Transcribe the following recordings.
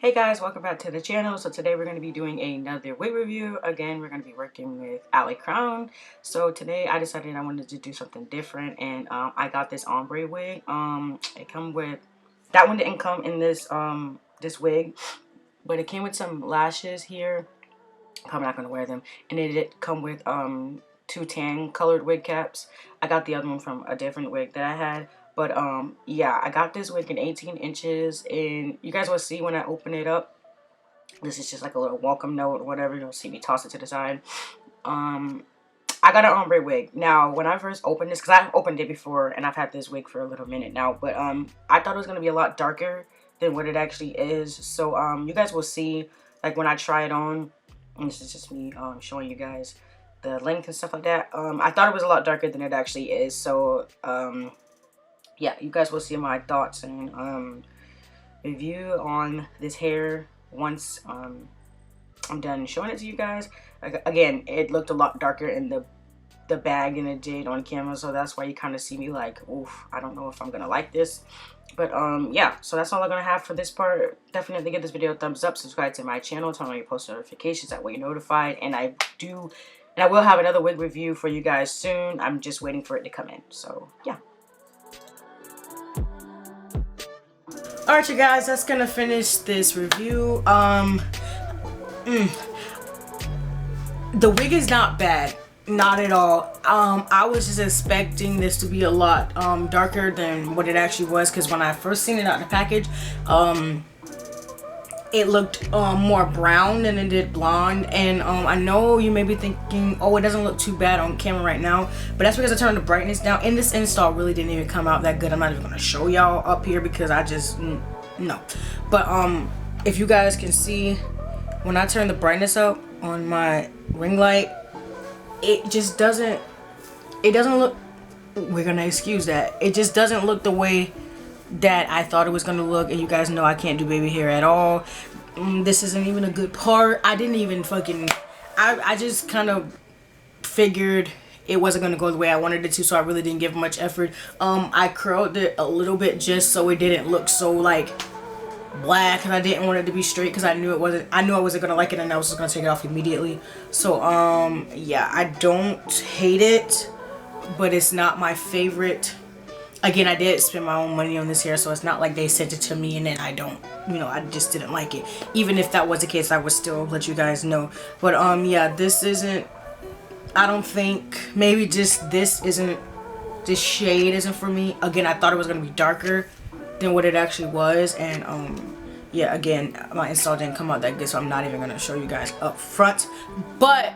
Hey guys, welcome back to the channel. So today we're going to be doing another wig review. Again, we're going to be working with Alicrown. So today I decided I wanted to do something different, and I got this ombre wig. It come with, that one didn't come in this this wig, but it came with some lashes here. I'm not going to wear them, and it did come with two tan colored wig caps. I got the other one from a different wig that I had. But yeah, I got this wig in 18 inches, and you guys will see when I open it up. This is just like a little welcome note or whatever. You'll see me toss it to the side. I got an ombre wig. Now, when I first opened this, because I've opened it before, and I've had this wig for a little minute now, but I thought it was going to be a lot darker than what it actually is. So you guys will see, like when I try it on, and this is just me showing you guys the length and stuff like that. I thought it was a lot darker than it actually is. So yeah, you guys will see my thoughts and review on this hair once I'm done showing it to you guys. Again, it looked a lot darker in the bag than it did on camera, so that's why you kind of see me like, oof, I don't know if I'm gonna like this. But yeah, so that's all I'm gonna have for this part. Definitely give this video a thumbs up, subscribe to my channel, turn on your post notifications, that way you're notified. And I will have another wig review for you guys soon. I'm just waiting for it to come in. So yeah. Alright, you guys, that's gonna finish this review. The wig is not bad, not at all. I was just expecting this to be a lot darker than what it actually was, because when I first seen it out of the package, it looked more brown than it did blonde. And I know you may be thinking, oh, it doesn't look too bad on camera right now, but that's because I turned the brightness down, and this install really didn't even come out that good. I'm not even gonna show y'all up here because I just no. But if you guys can see, when I turn the brightness up on my ring light, it just doesn't look, we're gonna excuse that, it just doesn't look the way that I thought it was gonna look. And you guys know I can't do baby hair at all. This isn't even a good part. I didn't even fucking, I just kind of figured it wasn't gonna go the way I wanted it to, so I really didn't give much effort. I curled it a little bit just so it didn't look so like black, and I didn't want it to be straight because I knew I wasn't gonna like it, and I was just gonna take it off immediately. So yeah, I don't hate it, but it's not my favorite. Again, I did spend my own money on this hair, so it's not like they sent it to me and then I don't, you know, I just didn't like it. Even if that was the case, I would still let you guys know. But yeah, this isn't, I don't think, maybe just this shade isn't for me. Again, I thought it was gonna be darker than what it actually was. And yeah, again, my install didn't come out that good, so I'm not even gonna show you guys up front. But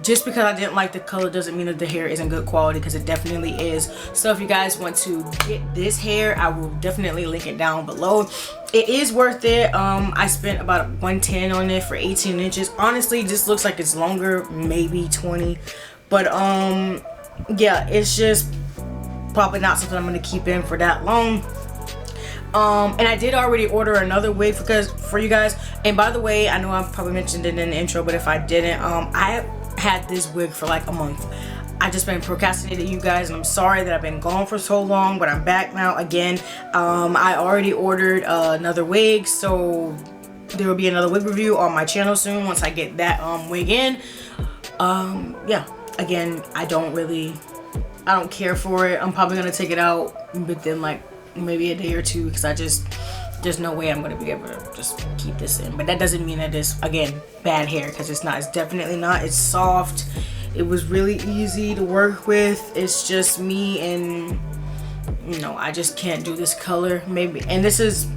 just because I didn't like the color doesn't mean that the hair isn't good quality, because it definitely is. So if you guys want to get this hair, I will definitely link it down below. It is worth it. I spent about $110 on it for 18 inches. Honestly, this looks like it's longer, maybe 20. But yeah, it's just probably not something I'm gonna keep in for that long. And I did already order another wig for you guys. And by the way, I know I probably mentioned it in the intro, but if I didn't, I had this wig for like a month. I just been procrastinating, you guys, and I'm sorry that I've been gone for so long, but I'm back now again. I already ordered another wig, so there will be another wig review on my channel soon once I get that wig in. Yeah, again, I don't care for it. I'm probably gonna take it out within like maybe a day or two, because there's no way I'm gonna be able to just keep this in. But that doesn't mean that it's, again, bad hair, because it's not. It's definitely not. It's soft. It was really easy to work with. It's just me, and you know, I just can't do this color. Maybe, and this is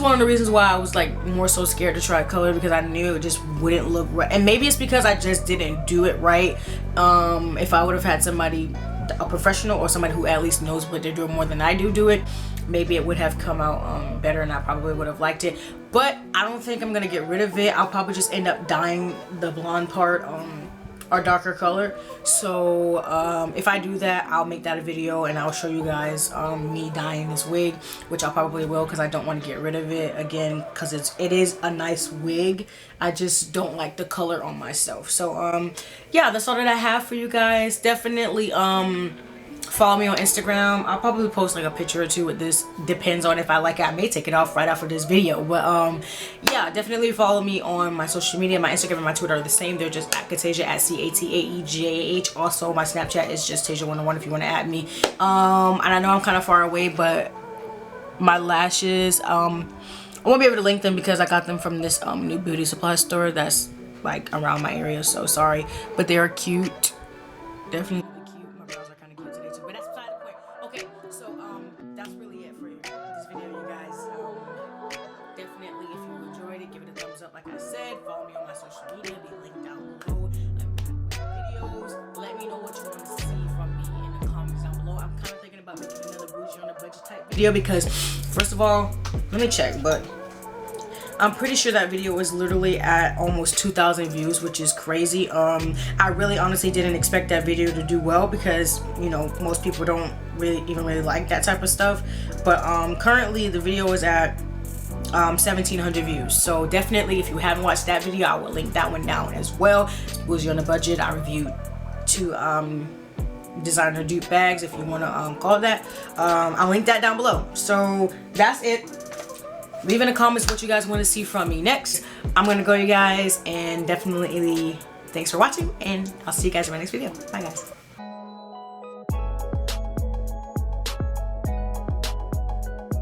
one of the reasons why I was like more so scared to try color, because I knew it just wouldn't look right. And maybe it's because I just didn't do it right. If I would have had somebody, a professional or somebody who at least knows what they're doing more than I do it, maybe it would have come out better, and I probably would have liked it. But I don't think I'm gonna get rid of it. I'll probably just end up dyeing the blonde part or darker color. So if I do that, I'll make that a video, and I'll show you guys me dyeing this wig, which I probably will, because I don't want to get rid of it, again, because it is a nice wig. I just don't like the color on myself. So yeah, that's all that I have for you guys. Definitely Follow me on Instagram. I'll probably post like a picture or two with this. Depends on if I like it. I may take it off right after this video. But yeah, definitely follow me on my social media. My Instagram and my Twitter are the same. They're just at Cataejah, at CATAEJAH. Also, my Snapchat is just Taejah101 if you want to add me. And I know I'm kind of far away, but my lashes, I won't be able to link them because I got them from this new beauty supply store that's like around my area. So sorry, but they are cute. Definitely cute. My brows are kind of cute today too, but that's beside the point. Okay, so that's really it for this video, you guys. Definitely, if you enjoyed it, give it a thumbs up. Like I said, follow me on my social media. Be linked down below. Videos. Let me know what you want to see from me in the comments down below. I'm kind of thinking about making another bougie on a budget type video because, first of all, let me check, but I'm pretty sure that video was literally at almost 2,000 views, which is crazy. I really honestly didn't expect that video to do well because, you know, most people don't really like that type of stuff. But currently the video is at 1,700 views. So definitely, if you haven't watched that video, I will link that one down as well. Bougie on a budget. I reviewed 2 designer dupe bags, if you want to call it that. I'll link that down below. So that's it. Leave in the comments what you guys want to see from me next. I'm gonna go, you guys, and definitely thanks for watching, and I'll see you guys in my next video. Bye, guys.